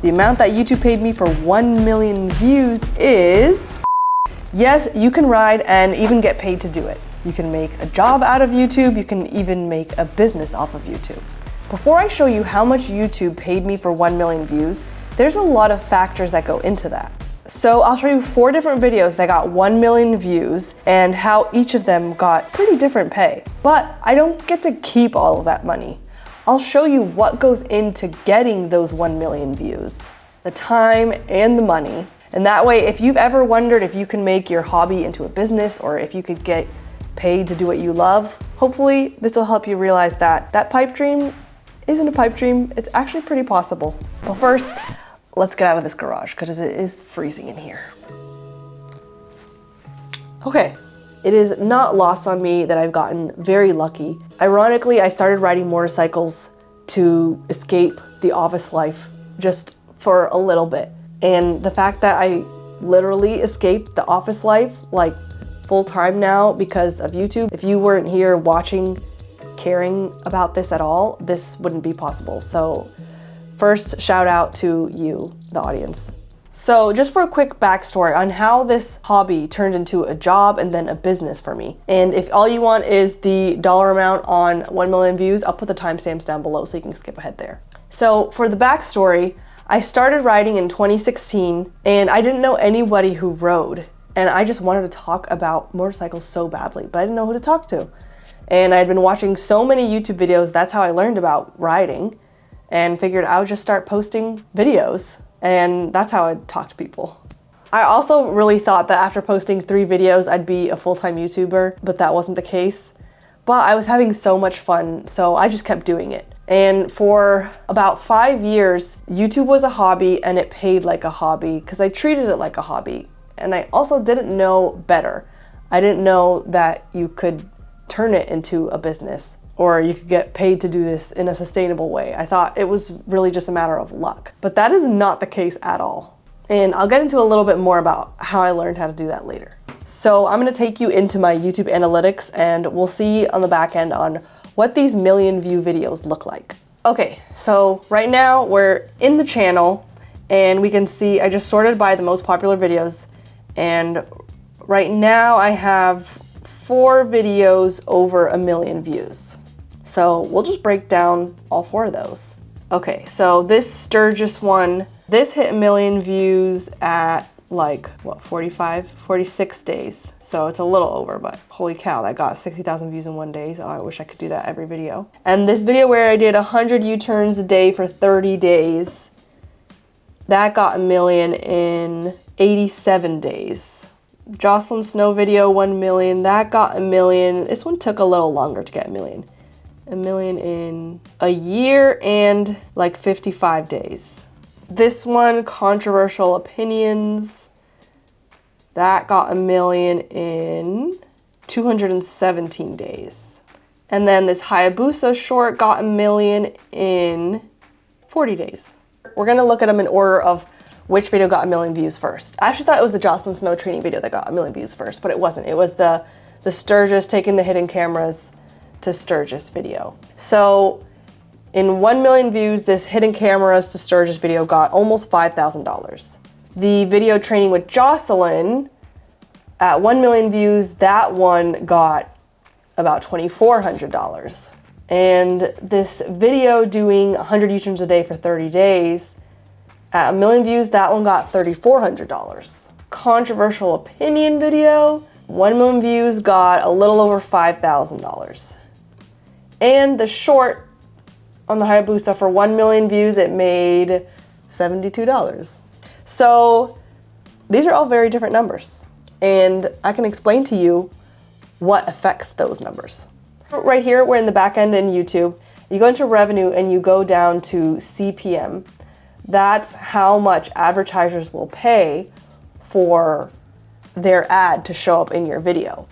The amount that YouTube paid me for 1 million views is... Yes, you can ride and even get paid to do it. You can make a job out of YouTube. You can even make a business off of YouTube. Before I show you how much YouTube paid me for 1 million views, there's a lot of factors that go into that. So I'll show you 4 different videos that got 1 million views and how each of them got pretty different pay. But I don't get to keep all of that money. I'll show you what goes into getting those 1 million views, the time and the money. And that way, if you've ever wondered if you can make your hobby into a business or if you could get paid to do what you love, hopefully this will help you realize that that pipe dream isn't a pipe dream. It's actually pretty possible. Well, first, let's get out of this garage because it is freezing in here. Okay, it is not lost on me that I've gotten very lucky. Ironically, I started riding motorcycles to escape the office life just for a little bit. And the fact that I literally escaped the office life like full time now because of YouTube, if you weren't here watching, caring about this at all, this wouldn't be possible. So first, shout out to you, the audience. So just for a quick backstory on how this hobby turned into a job and then a business for me. And if all you want is the dollar amount on 1 million views, I'll put the timestamps down below so you can skip ahead there. So for the backstory, I started riding in 2016 and I didn't know anybody who rode. And I just wanted to talk about motorcycles so badly, but I didn't know who to talk to. And I had been watching so many YouTube videos, that's how I learned about riding, and figured I would just start posting videos. And that's how I'd talk to people. I also really thought that after posting 3 videos, I'd be a full-time YouTuber, but that wasn't the case. But I was having so much fun, so I just kept doing it. And for about 5 years, YouTube was a hobby and it paid like a hobby because I treated it like a hobby. And I also didn't know better. I didn't know that you could turn it into a business or you could get paid to do this in a sustainable way. I thought it was really just a matter of luck. But that is not the case at all. And I'll get into a little bit more about how I learned how to do that later. So I'm gonna take you into my YouTube analytics and we'll see on the back end on what these million view videos look like. Okay, so right now we're in the channel and we can see I just sorted by the most popular videos, and right now I have 4 videos over 1 million views. So we'll just break down all 4 of those. Okay, so this Sturgis one, this hit 1 million views at like, what, 46 days. So it's a little over, but holy cow, that got 60,000 views in 1 day. So I wish I could do that every video. And this video where I did 100 U-turns a day for 30 days, that got 1 million in 87 days. Jocelyn Snow video, 1 million, that got 1 million. This one took a little longer to get 1 million. 1 million in a year and like 55 days. This one, Controversial Opinions, that got 1 million in 217 days. And then this Hayabusa short got 1 million in 40 days. We're gonna look at them in order of which video got 1 million views first. I actually thought it was the Jocelyn Snow training video that got 1 million views first, but it wasn't. It was the Sturgis taking the hidden cameras to Sturgis video. So in 1 million views, this hidden cameras to Sturgis video got almost $5,000. The video training with Jocelyn at 1 million views, that one got about $2,400. And this video doing 100 U-turns a day for 30 days, at 1 million views, that one got $3,400. Controversial Opinion video, 1 million views, got a little over $5,000. And the short on the Hayabusa for 1 million views, it made $72. So these are all very different numbers. And I can explain to you what affects those numbers. Right here, we're in the back end in YouTube. You go into revenue and you go down to CPM. That's how much advertisers will pay for their ad to show up in your video.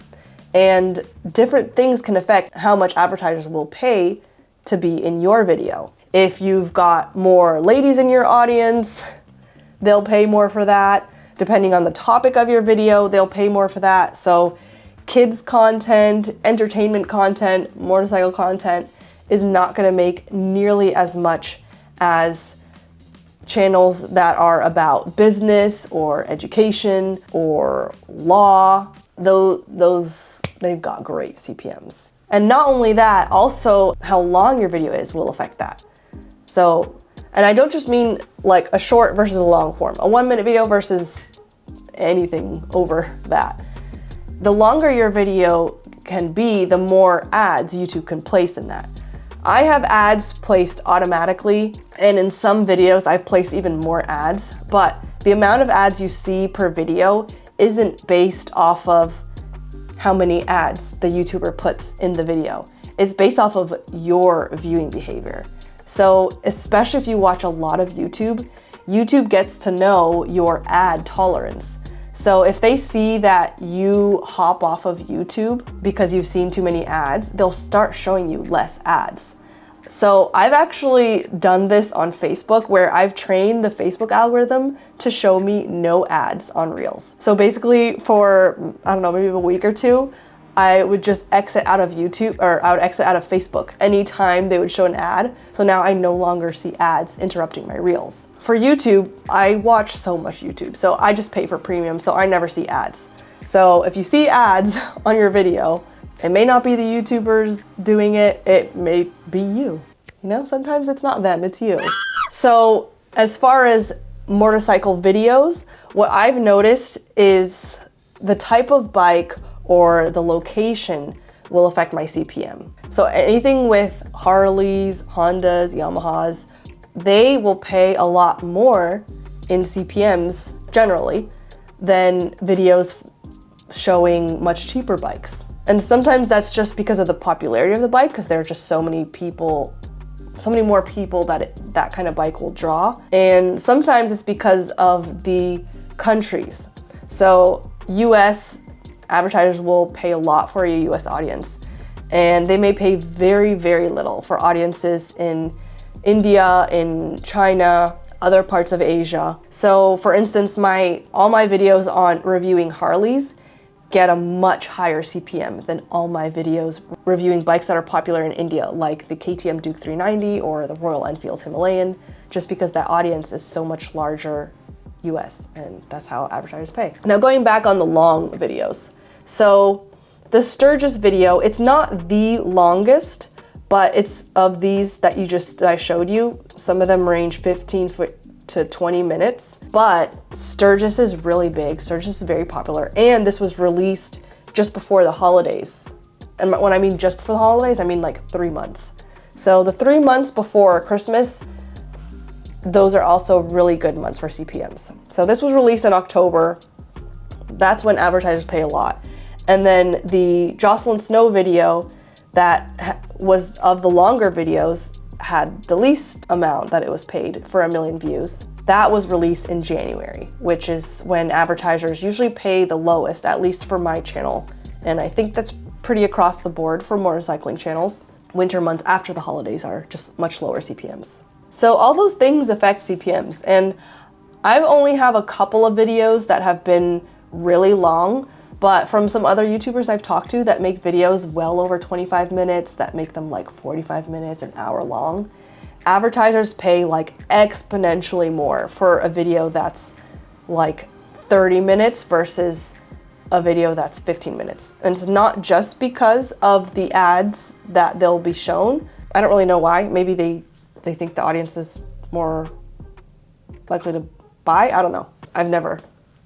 And different things can affect how much advertisers will pay to be in your video. If you've got more ladies in your audience, they'll pay more for that. Depending on the topic of your video, they'll pay more for that. So kids content, entertainment content, motorcycle content is not gonna make nearly as much as channels that are about business or education or law, those they've got great CPMs. And not only that, also how long your video is will affect that. So, and I don't just mean like a short versus a long form, a 1-minute video versus anything over that. The longer your video can be, the more ads YouTube can place in that. I have ads placed automatically, and in some videos I've placed even more ads, but the amount of ads you see per video isn't based off of how many ads the YouTuber puts in the video. It's based off of your viewing behavior. So especially if you watch a lot of YouTube, YouTube gets to know your ad tolerance. So if they see that you hop off of YouTube because you've seen too many ads, they'll start showing you less ads. So I've actually done this on Facebook, where I've trained the Facebook algorithm to show me no ads on Reels. So basically for, I don't know, maybe a week or two, I would just exit out of YouTube, or I would exit out of Facebook anytime they would show an ad. So now I no longer see ads interrupting my Reels. For YouTube, I watch so much YouTube, so I just pay for premium, so I never see ads. So if you see ads on your video, it may not be the YouTubers doing it, it may be you. You know, sometimes it's not them, it's you. So as far as motorcycle videos, what I've noticed is the type of bike or the location will affect my CPM. So anything with Harleys, Hondas, Yamahas, they will pay a lot more in CPMs generally than videos showing much cheaper bikes. And sometimes that's just because of the popularity of the bike, because there are just so many people, so many more people that kind of bike will draw. And sometimes it's because of the countries. So US advertisers will pay a lot for a US audience, and they may pay very, very little for audiences in India, in China, other parts of Asia. So for instance, all my videos on reviewing Harleys get a much higher CPM than all my videos reviewing bikes that are popular in India, like the KTM Duke 390 or the Royal Enfield Himalayan, just because that audience is so much larger US, and that's how advertisers pay. Now going back on the long videos. So the Sturgis video, it's not the longest, but it's of these that I showed you. Some of them range 15 to 20 minutes, but Sturgis is really big. Sturgis is very popular, and this was released just before the holidays. And when I mean just before the holidays, I mean like 3 months. So the 3 months before Christmas, those are also really good months for CPMs. So this was released in October. That's when advertisers pay a lot. And then the Jocelyn Snow video that was of the longer videos had the least amount that it was paid for 1 million views. That was released in January, which is when advertisers usually pay the lowest, at least for my channel. And I think that's pretty across the board for motorcycling channels. Winter months after the holidays are just much lower CPMs. So all those things affect CPMs, and I only have a couple of videos that have been really long, but from some other YouTubers I've talked to that make videos well over 25 minutes, that make them like 45 minutes, an hour long, advertisers pay like exponentially more for a video that's like 30 minutes versus a video that's 15 minutes. And it's not just because of the ads that they'll be shown. I don't really know why. Maybe they think the audience is more likely to buy. I don't know. I've never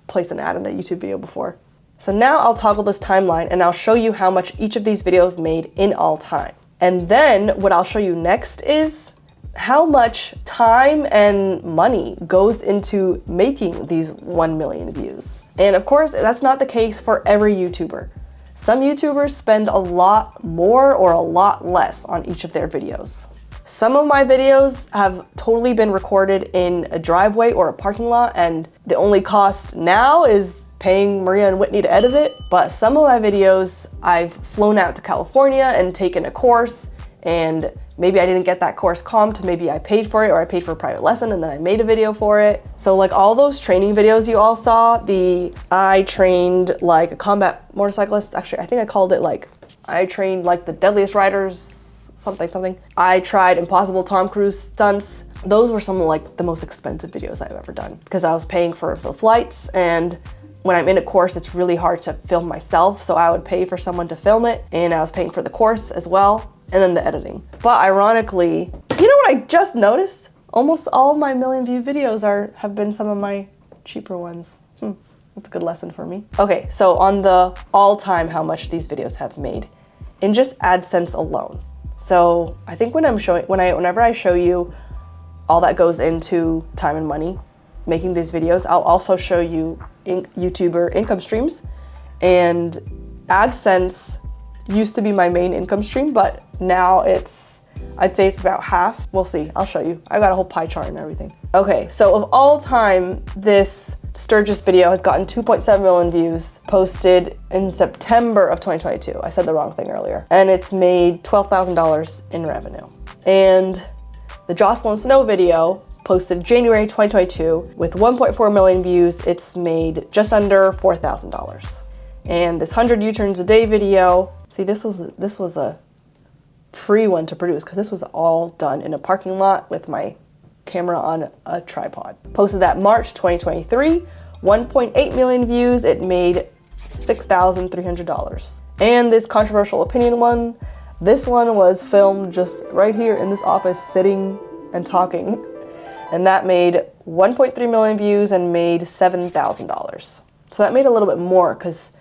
placed an ad in a YouTube video before. So now I'll toggle this timeline and I'll show you how much each of these videos made in all time. And then what I'll show you next is how much time and money goes into making these 1 million views. And of course, that's not the case for every YouTuber. Some YouTubers spend a lot more or a lot less on each of their videos. Some of my videos have totally been recorded in a driveway or a parking lot, and the only cost now is paying Maria and Whitney to edit it. But some of my videos, I've flown out to California and taken a course, and maybe I didn't get that course comped, maybe I paid for it, or I paid for a private lesson and then I made a video for it. So like all those training videos you all saw, I trained like a combat motorcyclist. Actually, I think I called it like, I trained like the deadliest riders, something. I tried impossible Tom Cruise stunts. those were some of like the most expensive videos I've ever done because I was paying for the flights, and when I'm in a course, it's really hard to film myself, so I would pay for someone to film it, and I was paying for the course as well, and then the editing. But ironically, you know what I just noticed? Almost all of my million view videos have been some of my cheaper ones. That's a good lesson for me. Okay, so on the all-time how much these videos have made, in just AdSense alone. So I think whenever I show you all that goes into time and money making these videos, I'll also show you YouTuber income streams. And AdSense used to be my main income stream, but now I'd say it's about half. We'll see, I'll show you. I got a whole pie chart and everything. Okay, so of all time, this Sturgis video has gotten 2.7 million views, posted in September of 2022. I said the wrong thing earlier. And it's made $12,000 in revenue. And the Jocelyn Snow video, posted January 2022 with 1.4 million views. It's made just under $4,000. And this 100 U-turns a day video, see, this was a free one to produce because this was all done in a parking lot with my camera on a tripod. Posted that March 2023, 1.8 million views. It made $6,300. And this controversial opinion one, this one was filmed just right here in this office, sitting and talking. And that made 1.3 million views and made $7,000. So that made a little bit more because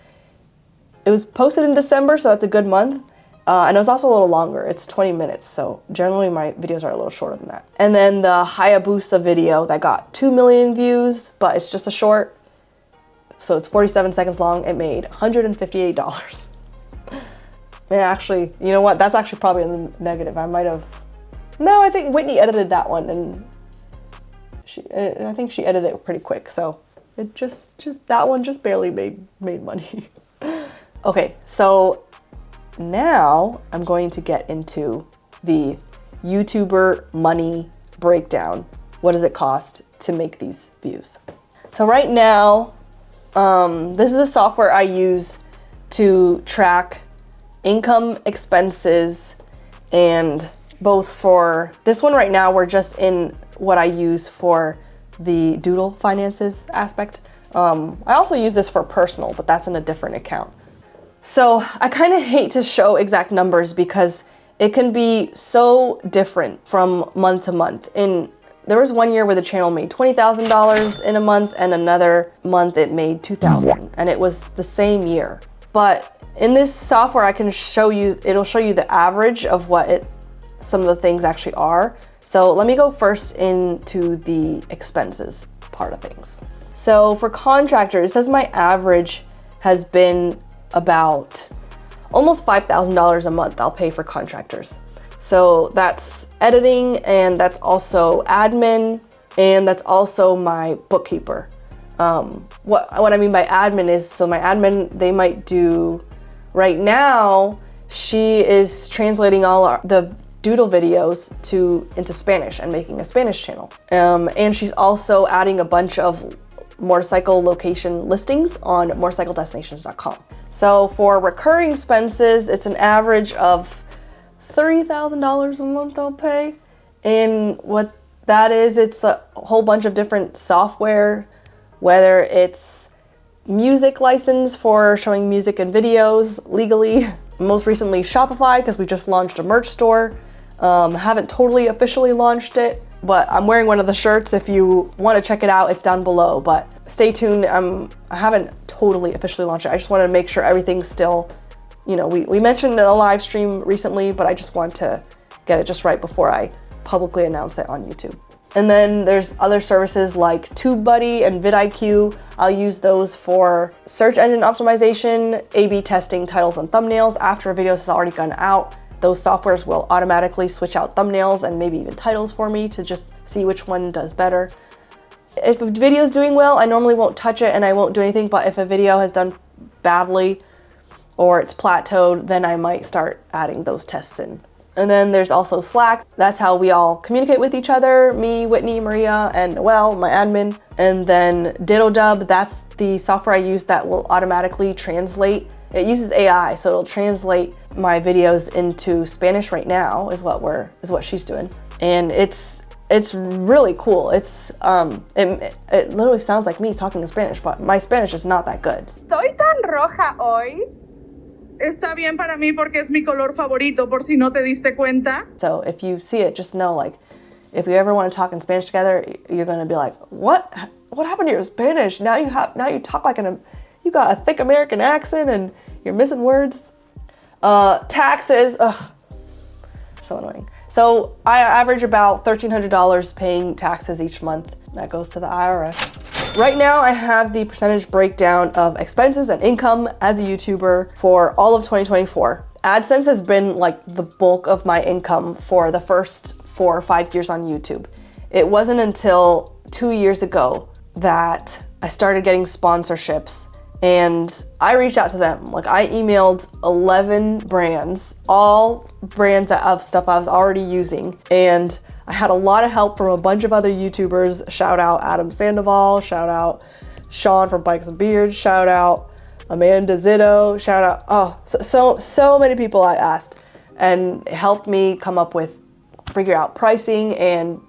it was posted in December, so that's a good month. And it was also a little longer. It's 20 minutes, so generally my videos are a little shorter than that. And then the Hayabusa video that got 2 million views, but it's just a short, so it's 47 seconds long. It made $158. And actually, you know what? That's actually probably in the negative. No, I think Whitney edited that one, and I think she edited it pretty quick, so it that one just barely made money. Okay, so now I'm going to get into the YouTuber money breakdown. What does it cost to make these views? So right now, this is the software I use to track income, expenses, and both for this one right now, we're just in what I use for the Doodle finances aspect. I also use this for personal, but that's in a different account. So I kind of hate to show exact numbers because it can be so different from month to month. There was one year where the channel made $20,000 in a month, and another month it made $2,000, and it was the same year. But in this software, I can show you, it'll show you the average of what some of the things actually are. So let me go first into the expenses part of things. So for contractors, it says my average has been about almost $5,000 a month I'll pay for contractors. So that's editing, and that's also admin, and that's also my bookkeeper. What I mean by admin is, so my admin, they might do, right now, she is translating all the Doodle videos into Spanish and making a Spanish channel. And she's also adding a bunch of motorcycle location listings on motorcycledestinations.com. So for recurring expenses, it's an average of $30,000 a month I'll pay. And what that is, it's a whole bunch of different software, whether it's music license for showing music and videos legally. Most recently Shopify, because we just launched a merch store. Haven't totally officially launched it, but I'm wearing one of the shirts. If you want to check it out, it's down below, but stay tuned. I haven't totally officially launched it. I just want to make sure everything's still, you know, we mentioned in a live stream recently, but I just want to get it just right before I publicly announce it on YouTube. And then there's other services like TubeBuddy and vidIQ. I'll use those for search engine optimization, A/B testing titles and thumbnails. After a video has already gone out, those softwares will automatically switch out thumbnails and maybe even titles for me to just see which one does better. If a video is doing well, I normally won't touch it and I won't do anything, but if a video has done badly or it's plateaued, then I might start adding those tests in. And then there's also Slack. That's how we all communicate with each other, me, Whitney, Maria, and Noelle, my admin. And then DittoDub, that's the software I use that will automatically translate. It uses AI, so it'll translate my videos into Spanish right now, is what she's doing. And it's it's really cool. It's it literally sounds like me talking in Spanish, but my Spanish is not that good. Estoy tan roja hoy. Está bien para mí porque es mi color favorito, por si no te diste cuenta. So if you see it, just know, like, if you ever want to talk in Spanish together, you're gonna be like, what happened to your Spanish? Now you talk like you got a thick American accent and you're missing words. Taxes, ugh, so annoying. So I average about $1,300 paying taxes each month. That goes to the IRS. Right now I have the percentage breakdown of expenses and income as a YouTuber for all of 2024. AdSense has been like the bulk of my income for the first 4 or 5 years on YouTube. It wasn't until 2 years ago that I started getting sponsorships, and I reached out to them. Like, I emailed 11 brands, all brands of stuff I was already using, and I had a lot of help from a bunch of other YouTubers. Shout out Adam Sandoval, shout out Sean from Bikes and Beards, shout out Amanda Zitto, shout out, oh, so many people I asked, and it helped me figure out pricing and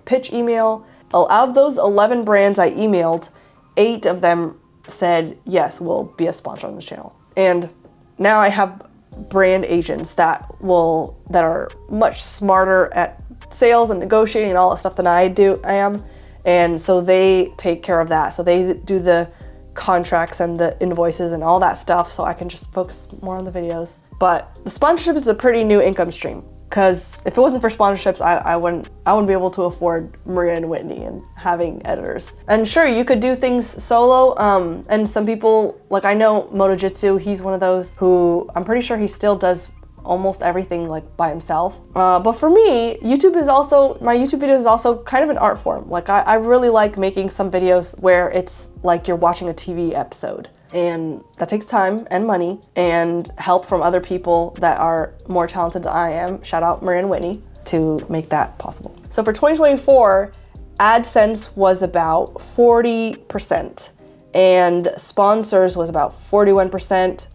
pitch email. Out of those 11 brands I emailed, 8 of them said, yes, we'll be a sponsor on this channel. And now I have brand agents that are much smarter at sales and negotiating and all that stuff than I am. And so they take care of that. So they do the contracts and the invoices and all that stuff, so I can just focus more on the videos. But the sponsorship is a pretty new income stream, because if it wasn't for sponsorships, I wouldn't be able to afford Maria and Whitney and having editors. And sure, you could do things solo, and some people, like I know MotoJitsu, he's one of those who I'm pretty sure he still does almost everything like by himself. But for me, my YouTube video is also kind of an art form. Like I really like making some videos where it's like you're watching a TV episode. And that takes time and money and help from other people that are more talented than I am. Shout out Maria and Whitney to make that possible. So for 2024, AdSense was about 40% and sponsors was about 41%.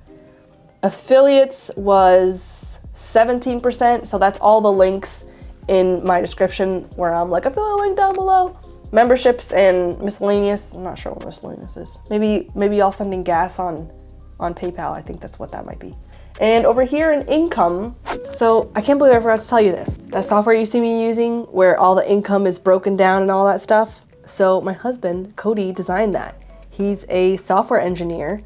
Affiliates was 17%. So that's all the links in my description where I'm like, affiliate link down below. Memberships and miscellaneous, I'm not sure what miscellaneous is. Maybe y'all sending gas on PayPal, I think that's what that might be. And over here in income, so I can't believe I forgot to tell you this. That software you see me using where all the income is broken down and all that stuff. So my husband, Cody, designed that. He's a software engineer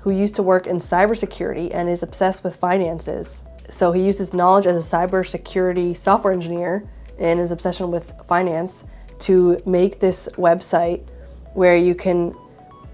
who used to work in cybersecurity and is obsessed with finances. So he uses knowledge as a cybersecurity software engineer and his obsession with finance to make this website where you can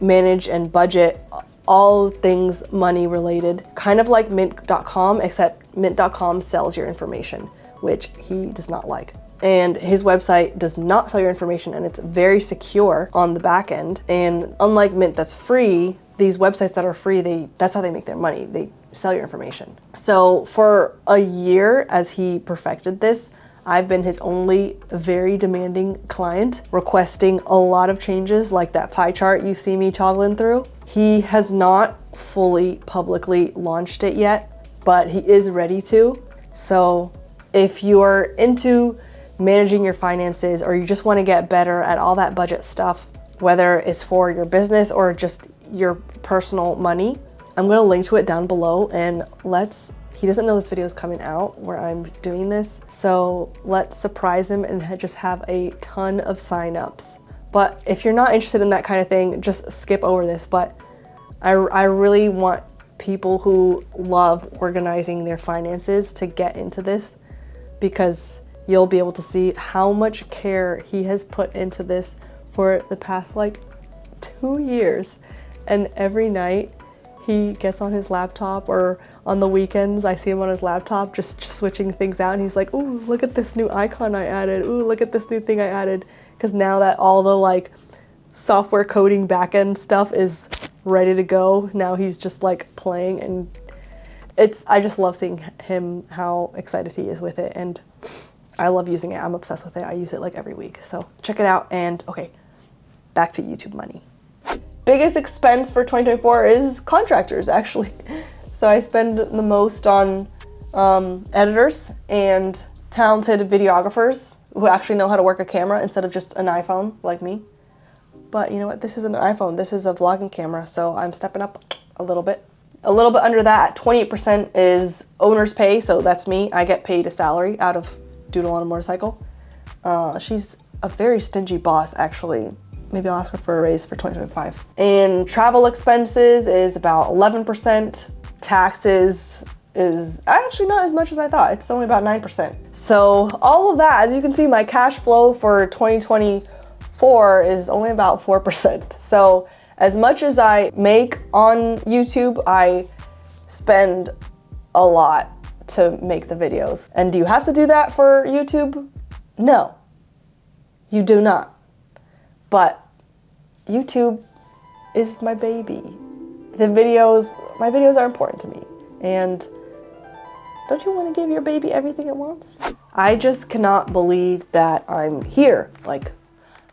manage and budget all things money related, kind of like mint.com, except mint.com sells your information, which he does not like. And his website does not sell your information, and it's very secure on the back end. And unlike Mint that's free, these websites that are free, that's how they make their money. They sell your information. So for a year as he perfected this, I've been his only very demanding client, requesting a lot of changes like that pie chart you see me toggling through. He has not fully publicly launched it yet, but he is ready to. So if you're into managing your finances or you just want to get better at all that budget stuff, whether it's for your business or just your personal money, I'm going to link to it down below, and he doesn't know this video is coming out where I'm doing this, so let's surprise him and just have a ton of signups. But if you're not interested in that kind of thing, just skip over this. But I really want people who love organizing their finances to get into this, because you'll be able to see how much care he has put into this for the past like 2 years. And every night he gets on his laptop, or on the weekends I see him on his laptop just switching things out, and he's like, ooh, look at this new icon I added, ooh, look at this new thing I added. Because now that all the like software coding backend stuff is ready to go, now he's just like playing, and I just love seeing him, how excited he is with it, and I love using it. I'm obsessed with it. I use it like every week, so check it out. And okay, back to YouTube money. Biggest expense for 2024 is contractors, actually. So I spend the most on editors and talented videographers who actually know how to work a camera instead of just an iPhone like me. But you know what? This isn't an iPhone. This is a vlogging camera, so I'm stepping up a little bit. A little bit under that, 28% is owner's pay, so that's me. I get paid a salary out of Doodle on a Motorcycle. She's a very stingy boss, actually. Maybe I'll ask her for a raise for 2025. And travel expenses is about 11%. Taxes is actually not as much as I thought. It's only about 9%. So all of that, as you can see, my cash flow for 2024 is only about 4%. So as much as I make on YouTube, I spend a lot to make the videos. And do you have to do that for YouTube? No, you do not. But YouTube is my baby. My videos are important to me. And don't you want to give your baby everything it wants? I just cannot believe that I'm here. Like,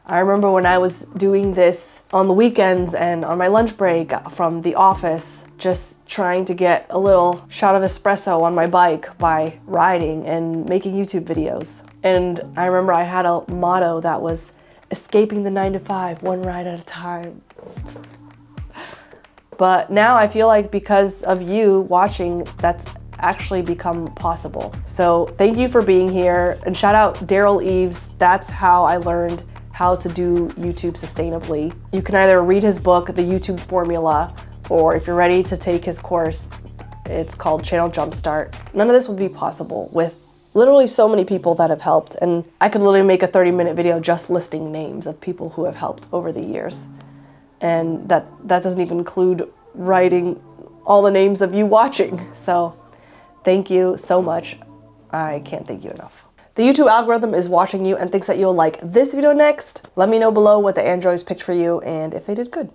I remember when I was doing this on the weekends and on my lunch break from the office, just trying to get a little shot of espresso on my bike by riding and making YouTube videos. And I remember I had a motto that was, escaping the 9 to 5, one ride at a time. But now I feel like because of you watching, that's actually become possible. So thank you for being here, and shout out Daryl Eves. That's how I learned how to do YouTube sustainably. You can either read his book, The YouTube Formula, or if you're ready to take his course, it's called Channel Jumpstart. None of this would be possible with literally so many people that have helped, and I could literally make a 30-minute video just listing names of people who have helped over the years. And that doesn't even include writing all the names of you watching. So thank you so much. I can't thank you enough. The YouTube algorithm is watching you and thinks that you'll like this video next. Let me know below what the androids picked for you and if they did good.